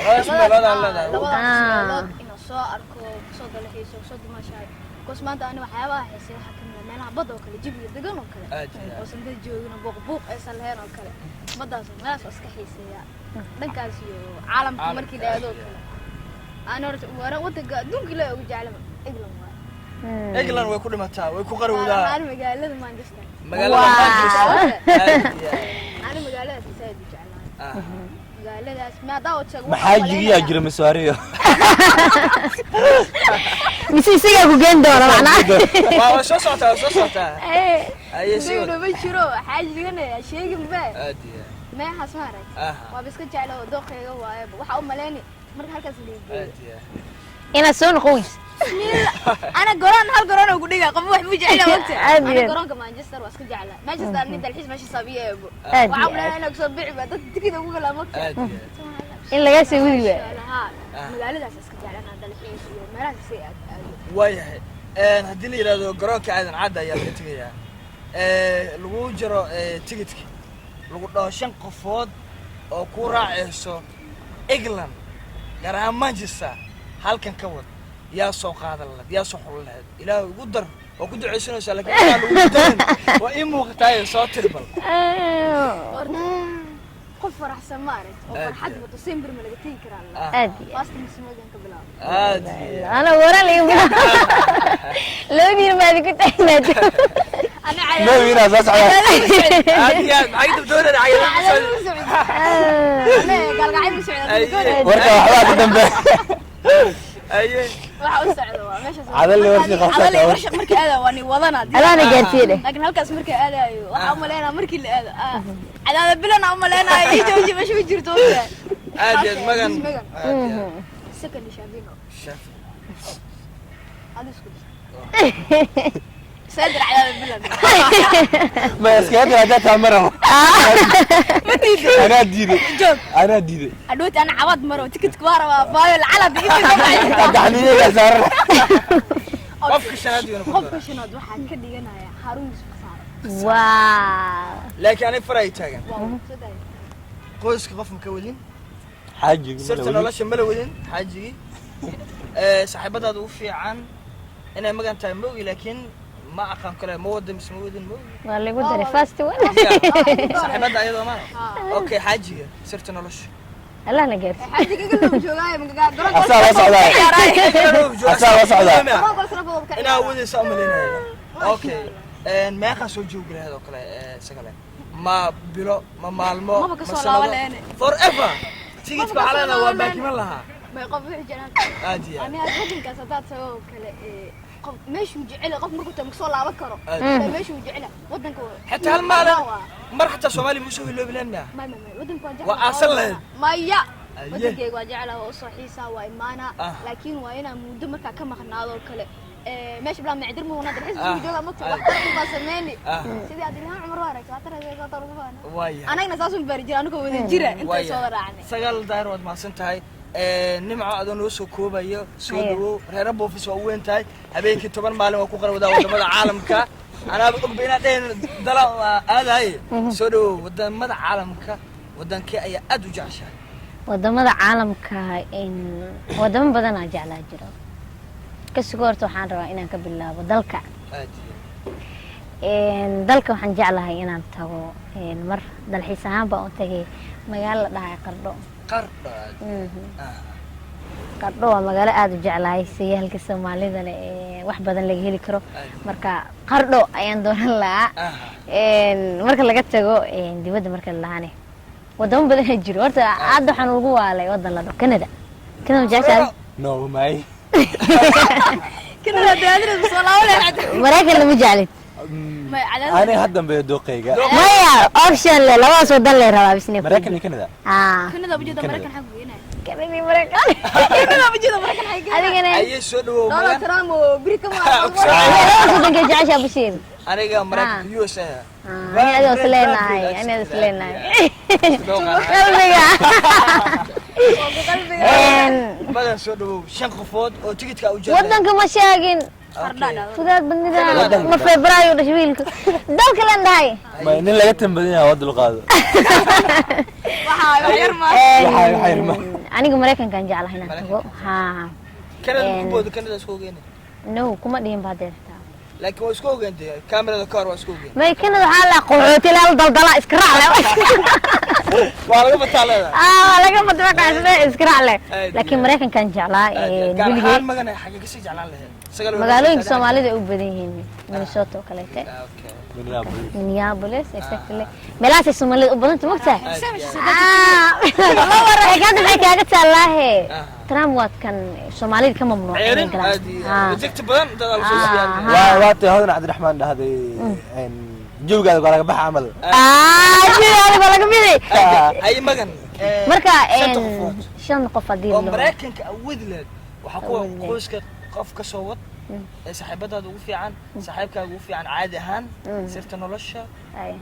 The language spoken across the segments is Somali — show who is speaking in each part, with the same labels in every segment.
Speaker 1: راس ملودا لا
Speaker 2: لبدا إنه soo arko soo dalxiiso soo dimashay كوسمان أنا وحياة حسين حكمنا مالها بدو كله جيب يدقون وكله وصندوق جوجنا بوق أصل هنا وكله بدو ناس أسكحيسية دنكاسيو عالم مركي ده هذول أنا ورا وتجا دون كله وجعله إجلان
Speaker 1: ويكون متى ويكون قرودا
Speaker 2: أنا مقالة مانشستر
Speaker 1: مقالة مانشستر
Speaker 2: أنا مقالة سيد جعلان مقالة اسمها داوت شغل
Speaker 3: محاجي يا جرم سواريو
Speaker 4: مسيسيga ku geen doona macna
Speaker 1: waa soo socota
Speaker 2: ay soo bishiro xaajigan sheegin ba ma xasmaray waa biska jeclo dooqeega waaye waxa u maleeni marka halkaas leeyahay
Speaker 4: ina soo noqoys
Speaker 2: أنا قران هالقران أقول لك قبل واحد مجعله وقت أنا قران كمانشستر واسك جعله مانشستر نبدأ الحين ماشي صبية يا أبو وعمل أنا أقصد بيع بعد كذا أقول لا مكة
Speaker 4: إلا جالس يقول لي
Speaker 2: ها مقالة اسك جعله أنا هذا الحين ما راح يصير
Speaker 1: وياه هدي لي هذا قران كعادن عدا يا بنتي لو جرى تيكتك لو داشن قفود أو كورة عيسو إنجلند قران مانشستر halkan ka wad yaa soo qaadan lahayd yaa soo xul lahayd ilaahay ugu dar oo ku duceysanaysa laakiin aan ugu darin waa in muuqatay soo tirbal
Speaker 2: qof faraxsan maareed oo farxad wada simbar ma laga tiin karaa
Speaker 4: aadi
Speaker 2: fast mismoodan ka bilaab
Speaker 1: aadi
Speaker 4: ana wara la yimid loo diir ma adigu taynad
Speaker 2: ana cayad
Speaker 3: ما وين اساس على
Speaker 1: aadi عيد بدون عيد
Speaker 2: انا قال قاعد مسعود
Speaker 3: ورقه waxba ka dambe
Speaker 1: ايه
Speaker 2: waxa u socdo waa meesha
Speaker 3: عدل لي ورشي
Speaker 2: عدل
Speaker 3: قفصه
Speaker 2: لي ورشي markii aada waan wadana
Speaker 4: alaana gaarsiine
Speaker 2: laakiin halkaas markii aadayo waxa u maleena markii la aado cadaada bilana u maleena ay jooji ma soo jirto
Speaker 1: aadi magan
Speaker 2: second shabino
Speaker 1: shafi
Speaker 2: hada isku سادر على البلد
Speaker 3: ما اسكت هذا تمره انا ديدي انا ديدي
Speaker 2: ادوت انا عوض مره تكت كبار بايو العلب
Speaker 3: دعني يا زهر
Speaker 1: قفك شناد
Speaker 2: قفك شناد waxaan ka dhiganayaa Harun Isfaar
Speaker 4: waa
Speaker 1: laakiin ani faray taagan qoyska qof ma ka wadin
Speaker 3: حاجه
Speaker 1: sirta nolosha ma la wadin xaajigi saaxiibadaadu u fiican inay magan tahay moogi laakiin ما أقام كلام مودة مش مودة
Speaker 4: والله قدري فاست ولا
Speaker 1: صاحبتها أيضا ما أوكي حاجية صرت نلش
Speaker 4: الله أنا قلت
Speaker 2: حاجة كله شوية من قاعد
Speaker 3: أصلا
Speaker 1: أنا أودي سأمل هنا أوكي ما خسوا جوج هذا كله سكله ما بلو ما معلمو
Speaker 2: ما بكسر لا ولا أنا
Speaker 1: forever تيجي تبع علينا وباقي ما لها
Speaker 2: ما يقبل جنان
Speaker 1: عادي
Speaker 2: أنا أخذ كاسات سوا كله ماشي وجعله قف مركو تمكسول لا بكره ماشي وجعله ودنك
Speaker 1: حتى هالمال مر حتى سومالي مسوي له بلان
Speaker 2: ما ودنك وجعله
Speaker 1: واصل له
Speaker 2: ما يا ودنك وجعله وصحيسا وايمانا لكن وانا مود marka ka maqnaado kale ماشي بلا معدر مو نادر حس جوجا ما تبقى ما سميني سيدي ادريان عمر وارك ساتره طرفنا انا نساسون برجي انا كو جيره انت سو راعني
Speaker 1: سغال داير wad ma santahay nimco adan oo soo koobayo soo dhawo reer boofis waa weyn tahay habeenkii 10 maalin waa ku qarwada wadamada caalamka ana og bayna dheen dala aadahay soo dhawo wadamada caalamka wadankii ayaa aad u jeceshay
Speaker 4: wadamada caalamka in wadamo badan aan jeclaa jiro ka sugoorto waxaan rabaa inaan ka bilaabo dalka dalka waxaan jeclahay inaan tago mar dalxiis ahaan baan u tagay magaalada dhahay Qardho Qardho waa magaalo aad u jeclahay siyahalka Soomaalidana wax badan laga heli karo marka Qardho ayaan dooran lahaa marka laga tago dibadda marka la lahaane wadamo badan jiro horta aad waxaan ugu waalay wadan la dhaho Canada jeceshahay
Speaker 3: no may
Speaker 2: Canada daadris Soomaaliya
Speaker 4: Mareykan lama jeclin
Speaker 3: أنا هذا بدوقيقة
Speaker 4: ما يا أوبشن لا لا واسو دل ربا بسني
Speaker 3: مريكان كندا
Speaker 2: كندا بجد مريكان حق هنا
Speaker 4: كندا مريكان
Speaker 2: كندا بجد مريكان حق
Speaker 4: هذه كنا
Speaker 1: أي سودو
Speaker 2: دولار ترام وبريكا ما
Speaker 4: أنا كنت جالس أبشر
Speaker 1: أنا مريكان يو إس
Speaker 4: أنا هذا سلينا هاي أنا هذا سلينا هاي
Speaker 1: بدن سودو شنقفود أو تيجي كأوجه
Speaker 4: ودنك مشاكين فداد بندنا ما فبراير ولا شويلك دولك لان هاي
Speaker 3: ما إن اللي جتهم بدينا ود القاضي
Speaker 2: waxyar ma
Speaker 4: aniga mareykankan jeclahay inaan tago ha
Speaker 1: kanada ku boodo kanada isku ogeyn
Speaker 4: no kuma dhihin baa deertaa
Speaker 1: laakiin waa isku ogeentay kaamirada ka hor waa isku ogeyn
Speaker 4: may kanada waxaa la qoxooti la daldala iska raac
Speaker 1: waa laga bataalada
Speaker 4: laga mataqaasna iska raac laakiin mareykankan jeclaa
Speaker 1: biligay magana xagga ka sii jeclaan lahayd
Speaker 4: magaalooyinka Soomaalida u badan yihiin Minnesota oo kale Minneapolis exactly meelaha Soomaalida u badan tumagtaa la waray kaaga talaahe Trump waad kan Soomaalida ka mamnuucin kara
Speaker 1: reject badan dad la soo siiyay
Speaker 3: waa hodan Cabdiraxmaan dhahday joogaada waa laga baxa amal
Speaker 4: joogaada laga miday
Speaker 1: ay magan
Speaker 4: marka shan qof hadii
Speaker 1: loo Mareykanka awood leed waxa ku qoyska qof ka soo wad saaxiibadaada ugu fiican saaxiibkaaga ugu fiican caadi ahaan sirta nolosha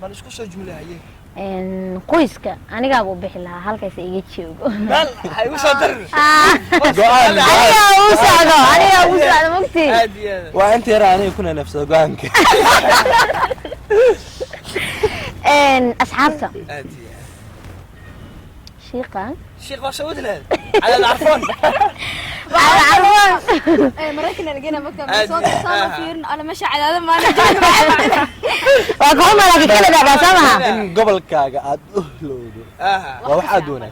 Speaker 1: bal isku soo jumlahay
Speaker 4: qoyska aniga buu bixi lahaa halkaas iga joogo
Speaker 1: bal hay u soo darin
Speaker 4: aniga u socdo mugti
Speaker 3: waa inta yar aniga kuna nafsado go'aanka
Speaker 4: asxaabta شيخ
Speaker 1: وسويت له على العرفون
Speaker 2: مريكنا لقينا مكتب صوت صار فيرن انا ماشي على هذا ما انا
Speaker 4: وقوم لك كده ده سامها
Speaker 3: قبل كاغا اد اهلوdo waxa doonay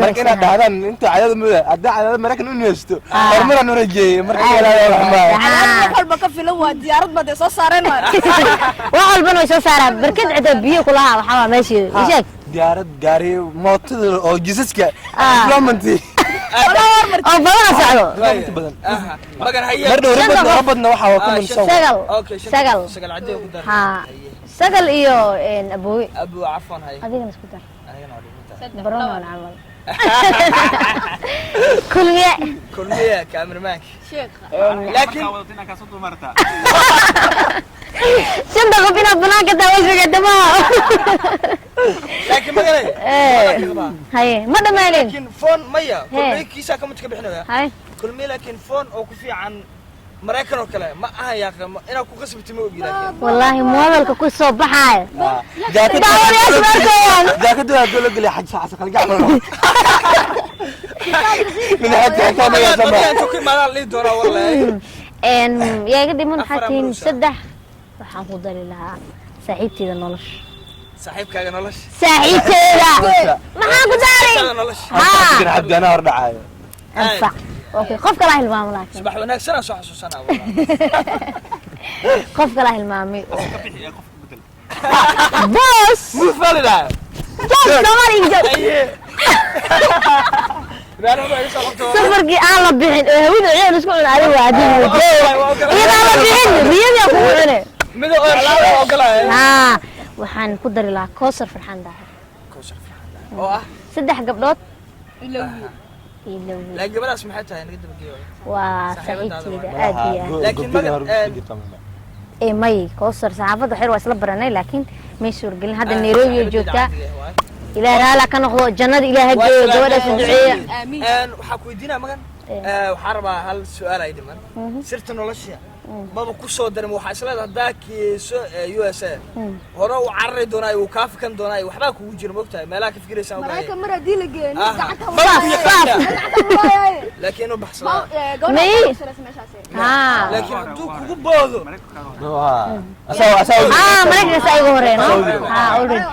Speaker 4: marka
Speaker 3: inaad dhahdaan inta cadad muddo adaa cadad markan u neesto hormar aan rajeeyay marka ilaahay raxmaan
Speaker 2: wax walba ka filan waa diyaarad bad soo saareen wax
Speaker 4: walba way soo saaraan barkad cida biyo kulaha waxa meeshii sheeg
Speaker 3: diyaarad gaari mootada oo jisaska implementy
Speaker 4: oo badan socdo
Speaker 3: badan
Speaker 1: magan hayay
Speaker 3: mardo rabadna waxa waa kuma soo
Speaker 4: sagal
Speaker 1: cadee ku dar
Speaker 4: ha sagal iyo abu
Speaker 1: afwan hay
Speaker 4: adigana isku dar
Speaker 1: anigana waa
Speaker 4: برون عمل كلية
Speaker 1: كاميرمان
Speaker 2: شيخ
Speaker 1: لكن
Speaker 4: شنو قبنا بناك داوي في قدمها
Speaker 1: لكن ما قال
Speaker 4: هاي ما دمالين
Speaker 1: لكن فون مية كل كيسا كم تكبحنا
Speaker 4: هاي
Speaker 1: كل مي لكن فون او كفي عن مريكان وكلا ما يا اخي انا كو قسبتي ما اوغي لكن
Speaker 4: والله موبايلك كو سو بخاي
Speaker 3: جاكيت دول لي حاج ساعه خلق من حتى كان يا سما
Speaker 1: انت كل ما لي دورا والله
Speaker 4: ان يا قدي من حاتين سدح waxaan ku dari lahaa saaxiibteeda nolosh
Speaker 1: saaxiibkaaga nolosh
Speaker 4: saaxiibteeda maxaan ku dari
Speaker 3: ha abdana hor dhacaayo
Speaker 4: anfac okay qofka la hilmaamo laakiin
Speaker 1: subax wanaagsan soo xasuusana
Speaker 4: qofka la hilmaamay boss
Speaker 3: mufalida
Speaker 4: somali سفركي أنا بحين هو ده عيال اسمه عليه وعدي إذا أنا بحين رياضي أقول أنا
Speaker 1: ماذا أقول
Speaker 4: ها وحن قدر الله كوسر في الحين ده
Speaker 1: كوسر في الحين ده
Speaker 4: سدح قبلات
Speaker 1: لا قبل اسمحتها يعني قد بقيه
Speaker 4: وسعيد كذا أدي
Speaker 1: لكن
Speaker 4: إيه ماي كوسر صعبة حلوة أصلا لكن ما يصير قلنا هذا النيروبي جوكا إلى رألا كان هو جنة إلى هجى جوالة سدعية
Speaker 2: آمين
Speaker 1: وحكوا يدينا مكان وحربا هل سؤال أيضا من سرت نولشيا بابا كوسو درم وحاسلا هداك يو اس اي ورا وعري دوناي وكاف كان دوناي وحباك وجير موقتها ملاك فكري سان
Speaker 2: مراك مرة دي لقين
Speaker 1: لكنه بحصل
Speaker 4: مي
Speaker 1: لكن دوك غبودو
Speaker 3: اساو
Speaker 4: مراك سايغو هورين اوريد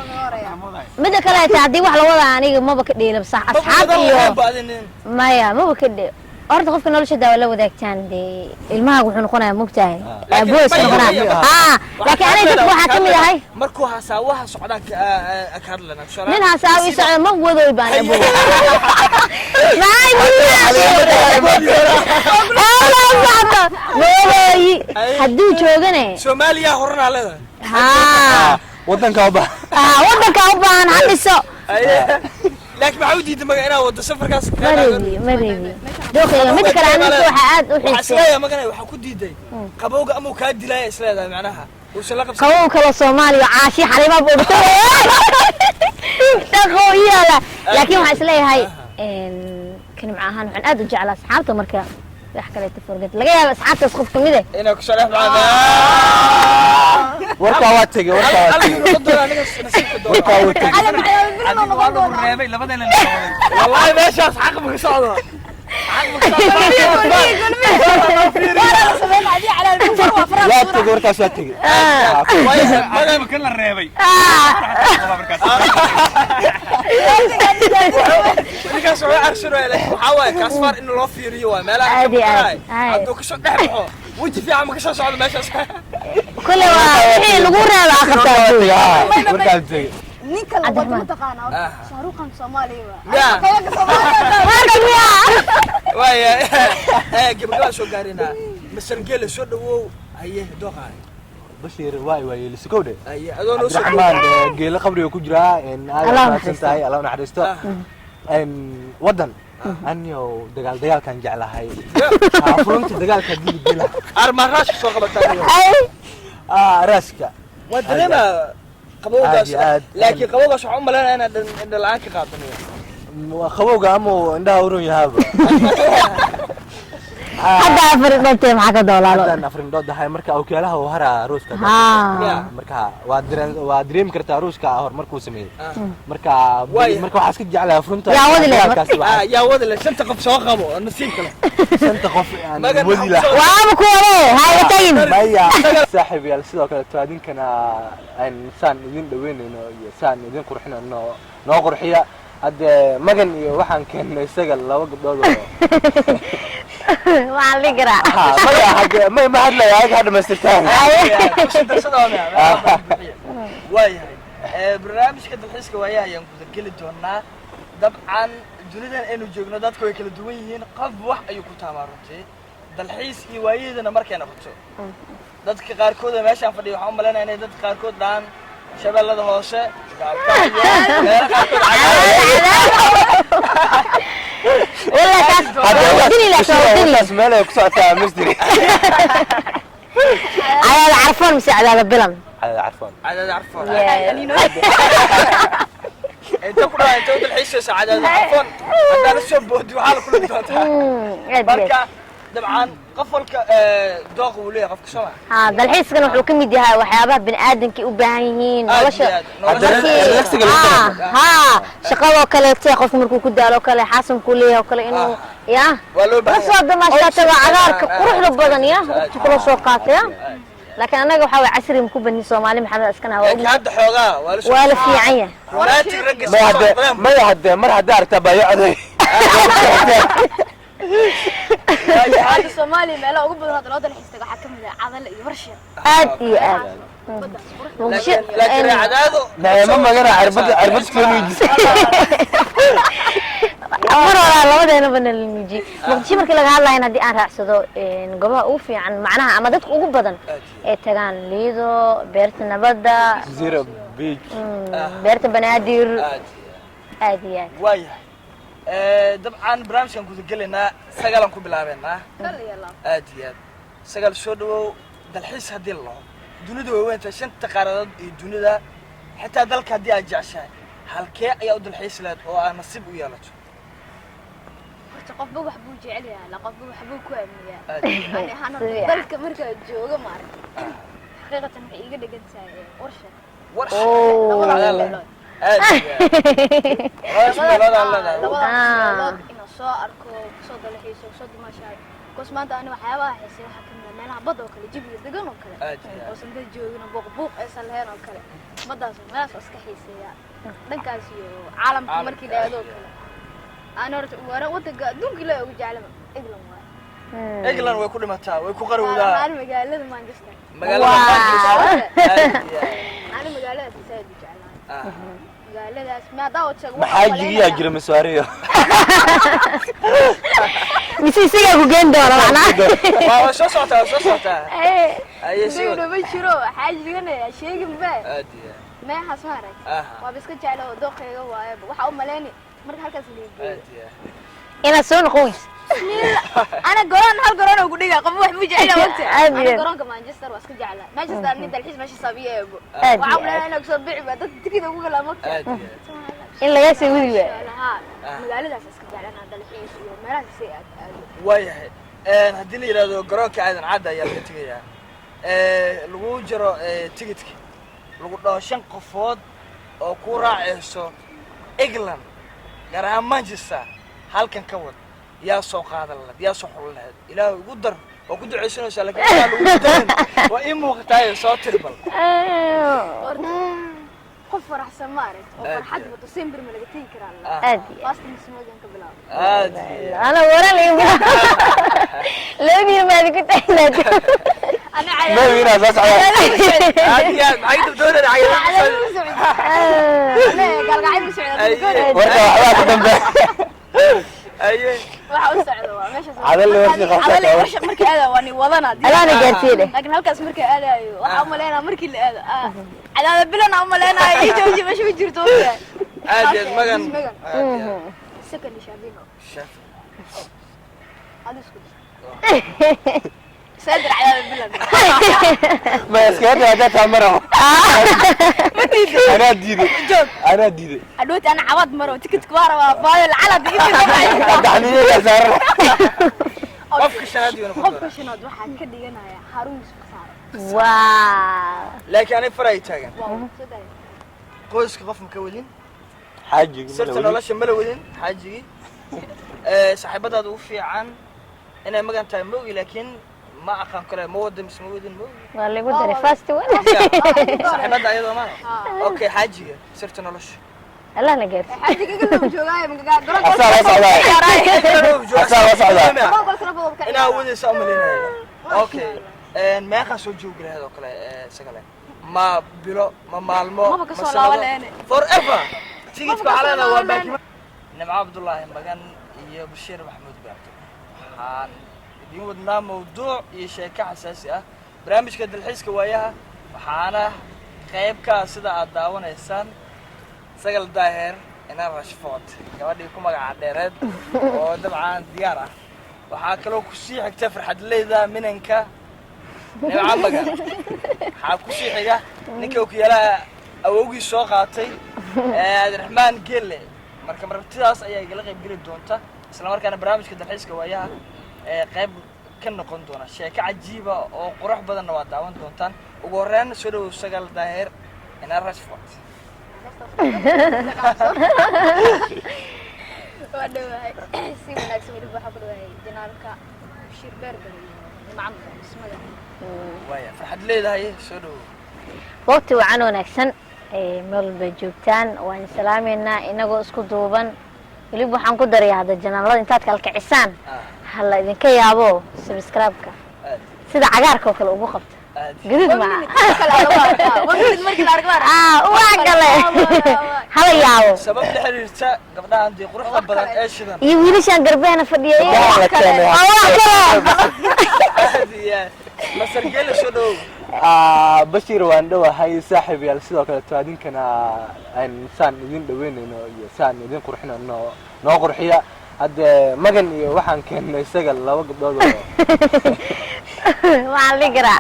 Speaker 4: مده kale taadi wax la wada aniga maba ka dheelab sax asxaab iyo maya maba ka dheelab orda qofka nolosha daawa la wadaagtaan de ilmaha wuxuu noqonayaa mugtahay aboos noqonaa laakiin aniga dad waxa kamid ahay
Speaker 1: markuu hasaawaha socdaan ka hadlana shara
Speaker 4: min hasaawi socdo ma wado baan aboos maay wadayi haduu joogane
Speaker 1: Soomaaliya horna leedahay
Speaker 3: ha wadanka u baahan hadiso
Speaker 1: لكن معودي دماغ انا ود سفر كاس
Speaker 4: مريبي دوقي mid kale aniga waxa aad u xiiseeyaa
Speaker 1: ma ganay waxa ku diiday qabowga ama ka dilay isleedahay macnaha oo shala qabsan
Speaker 4: qabow kala Soomaaliya caashi xariba boogto taqooyala laakiin waxa isleeyahay kan macaan waxaan aad u jeclaa asxaabta marka wax kale ta forgad laga yaabo asxaabtaas qof kamid ah
Speaker 1: inaa ku sharax macana
Speaker 3: warkaa waa tegey warkaa waa tegey warkaa waa tegey
Speaker 2: على معي
Speaker 1: adigu waa lagu reebay labadeena la socday wallahi meeshaas xaq ma ka socdo
Speaker 3: waa tegey warkaas waa tegey
Speaker 1: maadaama kan la reebay ninkaas wuxuu arshanayaa waxaa waaye kaasfar in loo fiiriyo waa meelaha
Speaker 4: عادي عادي
Speaker 1: hadduu kasoo dhex baxo weji fiican ma kasoo socdo meeshaas
Speaker 4: كل واحد لغور هذا أخذته
Speaker 3: warkaas tegey
Speaker 2: ninka la wada taqaana shaaruqan Soomaaliya
Speaker 1: Ya.
Speaker 2: kayaga Soomaaliya
Speaker 1: waaya gabadha soo gaarina masar geela soo dhawow haye dooqay
Speaker 3: bashiir waay lisikowde
Speaker 1: haye adoo noo soo
Speaker 3: Abdiraxmaan geela qabriga ku jira aad
Speaker 4: Allah
Speaker 3: mahadsan tahay Allah naxariisto wadan anyo dagaalkan jeclahay furunta dagaalka dilgila
Speaker 1: armarash soo qabataa
Speaker 3: raaska
Speaker 1: wadana qabowgaas
Speaker 3: aad.
Speaker 1: laakiin qabowgaas waxaan u maleynayaa in la'aan ka qaadanayo
Speaker 3: qabowga ama indhaha urun yahaaba
Speaker 4: hadda afar dhoobtay maxaa ka doolaalo
Speaker 3: haddaan afrin doodahay marka awkeelaha uu haraa ruuska
Speaker 4: haa
Speaker 3: marka waa dareemi kartaa ruuska hor markuu sameeyey marka
Speaker 1: Waay.
Speaker 3: marka waxaa iska jeclahay furunta
Speaker 4: Yaa wadi leh.
Speaker 1: yaa wada le shanta qof soo qabo nasiib kale
Speaker 3: shanta qof aan
Speaker 1: Magan
Speaker 3: wadi
Speaker 1: maxaa
Speaker 3: lahaa
Speaker 4: waaba kuwale haya tayin
Speaker 3: maya saaxiib yaal sidoo kale taadinkana aan saan idin dhaweynayno iyo saan idin qurxinayno noo qurxiya hadde magan iyo waxaan keennay isaga laba gabdhood oo
Speaker 4: waxaan la garaa
Speaker 3: maya hadde ma hadlaya ayaga ha dhamaystirtaan
Speaker 1: waayahay barnaamijka dalxiiska waayaha ayaan gudageli doonaa dabcan dunidan aynu joogno dadka way kala duwan yihiin qof wax ayuu ku taamaa runtii dalxiis iyo waayaheedana markay noqoto dadka qaarkood ee meeshaan fadhiya waxaan u maleynayaa inay dadka qaarkood dhahaan shabeellada hoose gaalkacyo meelo qaarkood
Speaker 4: wala taas wadini la soo wadini
Speaker 3: meel ay ku socotaa misdiri
Speaker 4: ayaad carfoon mise cadaada bilan
Speaker 3: عفوا
Speaker 1: عدد عرفون
Speaker 4: Yeah.
Speaker 1: انت كلها انت dalxiisaysa عدد عرفون hadaan soo boodi waxa la kula doontaa marka dabcan qofalka dooq uu leeyahay qofka soo
Speaker 4: ها dalxiiskan wuxuu ka mid yahay waxyaabaha bini'aadamka u baahan yihiin nolosha ها shaqada kale qof markuu ku daalo kale xasan ku leeyahay kale inuu ya soo damaashada cagaarka quruxda badan ya kula soo qaatay لكن أنا جو حاول عسري مكوبني سومالي محمد أسكنها
Speaker 1: هذا حوغا
Speaker 4: ولا في عيا
Speaker 3: ما يهد مرة دارت بايعني
Speaker 2: هذا الصومالي ما له قبل هذا الوضع اللي يستقى حكم ذا عضل يورشة
Speaker 4: آدي
Speaker 1: لكن عداده
Speaker 3: لا ماما أنا عربت كيلو
Speaker 4: مرة لا وده أنا بنا الميجي مقدشي مركي لقى الله هنا دي أنا رأسه جبا أوفي عن معناها أما ده تقول بدن تجان ليدو بيرت نبضة
Speaker 3: زيرو بيج
Speaker 4: بيرت بنادير آدي
Speaker 1: وايه dabcan barnaamijkan guda gelinaa sagaalan ku bilaabeynaa aad iyo aad sagaal soo dhawow dalxiis haddii la laho dunida way weyntahay shanta qaaradood iyo dunida xitaa dalka haddii aad jeceshahay halkee ayaa u dalxiis lahayd oo aad nasiib u yeelato
Speaker 2: qofba wax buu jecel yahay la qofba wax buu ku aamiyaa yani dalka marka jooga ma arag xaqiiqatan waxay iga dhigan tahay warsha inaan soo arko soo dalxiiso soo dumaashahay koos maanta ani waxyaabaha xiisay waxa kamid ah meelaha badda oo kale jabiga degan oo kale oo sanda joogina buuq aysan lahayn oo kale madaas meelahaas oo iska xiiseeya dhankaas iyo caalamka markii la aado oo kale أنا رحت ورا وتجا دون كلا وجعله إغلان واي
Speaker 1: إغلان ويكون متى ويكون قرودا
Speaker 2: أنا مقالة مانشستر
Speaker 1: مقالة مانشستر
Speaker 2: أنا مقالة تساعد وجعله مقالة اسمها داوت شغل
Speaker 3: محاجي يا جرم سواريو
Speaker 4: مسيسيا كوجندو ولا
Speaker 1: معنا شو صوتها
Speaker 2: أي شيء ده بيشرو حاجة هنا شيء جنبه ما حسمارك وبسكت جعله دوخه واي وحاول ملاني مرة هالكاس اللي
Speaker 4: أنا سون خويس
Speaker 2: أنا قران هالقران أقول لك قبل واحد مجعله وقت أنا قران كمانشستر واسكت جعله مانشستر نبدأ الحين ماشي صبية يا أبو وعمل أنا أقصد بيع بعد تكيد أقول لا مكة
Speaker 4: إلا يسوي له
Speaker 2: ها مقالة ده اسكت جعله أنا هذا الحين ما راح يصير
Speaker 1: وياه هدي لي إلى قران كعادن عادة يا بنتي lagu jiro tigidki lagu dhaho 5 qofood oo ku raacayso England gaar ahaan Manchester halkan ka wad yaa soo qaadan lahayd yaa soo xul lahayd ilaahay ugu dar oo ku duceysanaysa laakiin lagu darin waa in muuqatay soo tirbal
Speaker 2: qof faraxsan ma arag oo farxad wada December ma laga tagi karaa
Speaker 4: aadi
Speaker 2: fast nismoodan ka bilaab
Speaker 4: ana waran leeyahay ma adiga tahnaa
Speaker 2: ana
Speaker 3: ما وين أساس على
Speaker 1: عادي عيد بدون عيد
Speaker 2: انا قال قاعد مسعود
Speaker 3: ورقة واحدة جنبه
Speaker 1: ايه
Speaker 2: waxa u socdo waa meesha
Speaker 3: هذا اللي ورثي
Speaker 2: هذا
Speaker 3: خاصة
Speaker 2: اللي ورشه markii aada waa ni wadana
Speaker 4: alaana gaarsiinay
Speaker 2: laakiin halkaas markii aadayo waxa u maleynaa markii la aado cadaada bilana u maleynaa iyo jooji meesha ku jirto
Speaker 1: عادي مغن
Speaker 2: second shabino
Speaker 1: شاف
Speaker 2: هذا اسكت صدر عذاب البلد
Speaker 3: ما اسكت هذا تمره أنا ديدي أنا ديدي
Speaker 2: ادوت انا عوض مره تكت كبار وفاضل العلد
Speaker 3: دعني يا زهر
Speaker 1: قفك شنادي وانا
Speaker 2: قفك شناد waxaan ka dhiganayaa Harun Isfasaar
Speaker 4: waa
Speaker 1: laakiin ay faray taagan
Speaker 2: waa sidoo
Speaker 1: qoyska qof ma ka wadin
Speaker 3: حاجة
Speaker 1: sirta nolosha ma la wadin xaajigi saaxiibadaadu u fiican inay magan tahay moogi laakiin ma aqaan kale ma wada misma wadin moogi
Speaker 4: waa lagu daray fast one
Speaker 1: saaxiibada ayadoo ma okay xaajiga sirta nolosha
Speaker 4: alaana gaarsiinay
Speaker 2: xajiga galab joogay magaga garan
Speaker 3: أصلا
Speaker 1: inaa wadaysa umalinaya okay meeqa soo joogi lahayd oo kale sagale ma bilo ma maalmo
Speaker 2: ma ka soo laabanayne
Speaker 1: forever tigidka xalana waa baaki Nimco Abdullaahi Magan iyo Bashiir Maxamuud Gaarto waxaan idin wadnaa mawduuc iyo sheeko xasaasi ah barnaamijka dalxiiska waayaha waxaana qayb ka sida aad daawanaysaan sagal daahir inaan Rashford gabadhii ku magaca dheereed oo dabcan diyaar ah waxaa kaloo ku sii xigta farxad leedahay minanka Nimco Magan waxaa ku sii xiga ninka uu kiyala awowgii soo qaatay Abdiraxmaan Gelle marka martidaas ayaa igala qayb gali doonta isla markaana barnaamijka dalxiiska waayaha qayb ka noqon doona sheeko cajiib ah oo qurux badan waa daawan doontaan ugu horreyn soo dhaw sagal daahir inaan Rashford
Speaker 2: waa dhawahay si wanaagsan weli waxa ku dhawahay janaalka Bashiir Beerber iyo Nimco ismada
Speaker 1: waaya farxad leedahay soo dhaw
Speaker 4: waqti wacan wanaagsan meel bay joogtaan waan salaameynaa inagoo isku duuban waliba waxaan ku darayaa hada janaalada intaad kala kicisaan hal idinka yaabo subscribe-ka sida cagaarka oo kale ugu qabta gadid ma
Speaker 2: waqti markii la arko
Speaker 4: waa kale hala yaabo
Speaker 1: sabab la xiriirta gabdhahan dii quruxda badan ee shidan
Speaker 4: iyo wiilashan garbeena fadhiyay
Speaker 1: masar Gelle soo dhaw
Speaker 3: بشير وان دوا هاي صاحب يا سيدو كلا توادين كنا إنسان يدين دوينينو إنسان يدين قرحنا إنه نو قرحية هاد مجن وحن كان يسجل لو قبضه
Speaker 4: ما عليك رأ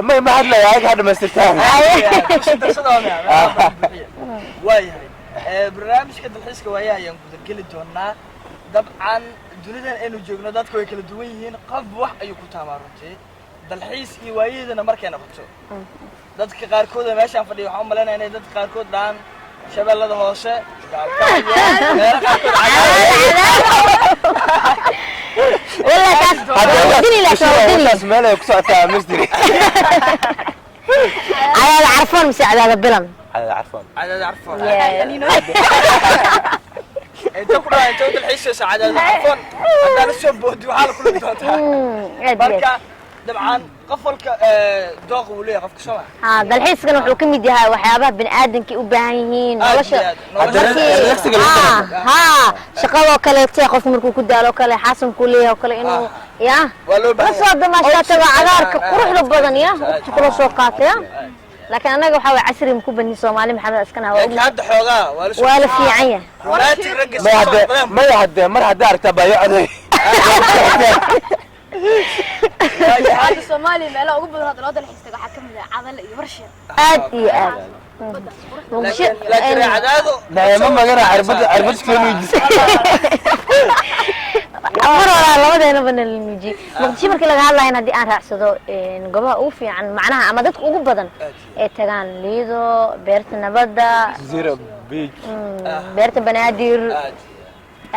Speaker 3: ما هاد لا يعيق هذا مستثان
Speaker 1: وايه برنامج كده الحسك وياه يوم كل دونا طبعا دونيدان إنه جوجنا دات كوي كل دوينين قف واحد أيوكو تامارتي dalxiis iyo waayidana markay noqoto dadka qaarkood meeshan fadhiyo waxaan umaleynaa inay dadka qaarkood dhaan shabeellada hoose
Speaker 4: ولا كاس
Speaker 3: اسمه له كسوتا مصدري
Speaker 4: على عرفان مساعد هذا بلم
Speaker 3: على عرفان
Speaker 1: انت كلها انت dalxiis saacada عرفان hadana soo boodi waxa la kulmi doontaa marka dabcan qofalka dooq uu leeyahay qofka soo
Speaker 4: dalxiiskan wuxuu ka mid yahay waxyaabaha bini'aadamka u baahan yihiin nolosha shaqada kale qof markuu ku daalo kale xasan ku leeyahay kale inuu ya soo damaashaa taga cagaarka quruxda badan ya waqti kala soo qaatay laakiin anaga waxa way casri ku bani Soomaali maxamed askana
Speaker 1: waa hadda xoogaa
Speaker 4: waa la fiican yahay
Speaker 3: ما هدا aragtaa baayo aday
Speaker 2: هذا Soomaali meelo ugu badan hadda loo dalxiistaga waxa kamid ah cadal iyo warsha
Speaker 4: aad iyo aad
Speaker 1: laakiin cadaado
Speaker 3: ما magana arbad كانوا يجي
Speaker 4: amar wala labada علينا بنا الميجي مقدشي markii laga hadlayo hadii aan raacsado gobaha ugu fiican macnaha ama dadka ugu badan ee tagaan liido beerta nabadda
Speaker 3: zero beach
Speaker 4: beerta banaadir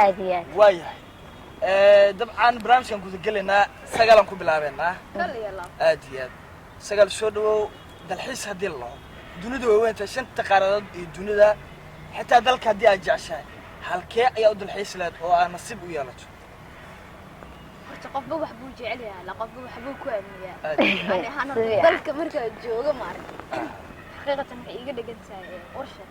Speaker 4: aadiyaad
Speaker 1: waayahay dabcan barnaamijkan ku galnaa sagalan ku bilaabeena aadiyaad sagal soo dhawow dalxiis hadii la dunida way weynta shanta qaaradood ee dunida xitaa dalka hadii aad jeceshahay halkee ayaa u dalxiis leed oo aan nasiib u yeelato
Speaker 2: qofba wax buu jecel yahay la qofba wax buu ku aamiyaa ani hana dalka marka jooga maarin xaqiiqatan waxay iga dhigan tahay warsha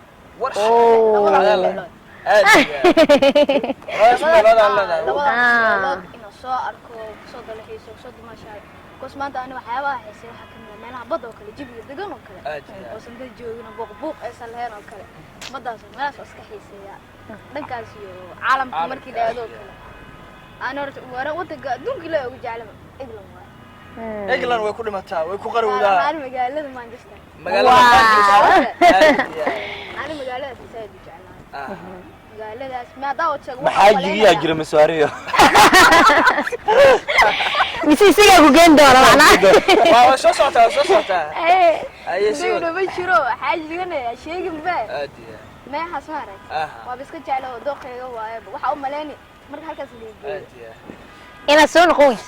Speaker 2: ina soo arko soo dalxiiso soo dimashaay koos maanta ani waxyaabaha xiisay waxa kamid meelaha bad oo kale jabiga degan oo kale oo sanad joogina buuq aysan lahayn oo kale madaas meelaas iska xiiseeya dhankaas iyo caalamka markii dhaado kale أنا ودك دونك لا وجعله إغلان واي
Speaker 1: إغلان way ku dhimataa way ku qarowdaa
Speaker 2: أنا magaalada Manchester أنا magaalada Saad jeclaan magaaladaas ma daawad shaqo
Speaker 3: maxaa jigiya jira maswaariyo
Speaker 4: misiisiga ku geen doona macna
Speaker 1: waa soo socotaa
Speaker 2: ay soo ma jiro xaajigan sheegin ba
Speaker 1: aadiya
Speaker 2: ma xasmaarag waa biska jeclo dooqeega waaye waxa u maleeni marka halkaas leeyahay
Speaker 4: ina soo noqoys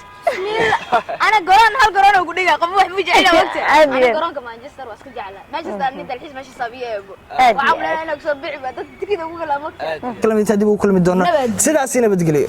Speaker 2: أنا قران هالقران أقول لك قبل واحد بيجي وقت أنا قران كمانشستر واسك جعله مانشستر نيد الحين ماشي صبيه يا أبو وعملنا أنا كسبع بعد تكيد أقول لا مكتب
Speaker 1: كلام يتهدي بقول كلام الدونا سيدا سينا بتقولي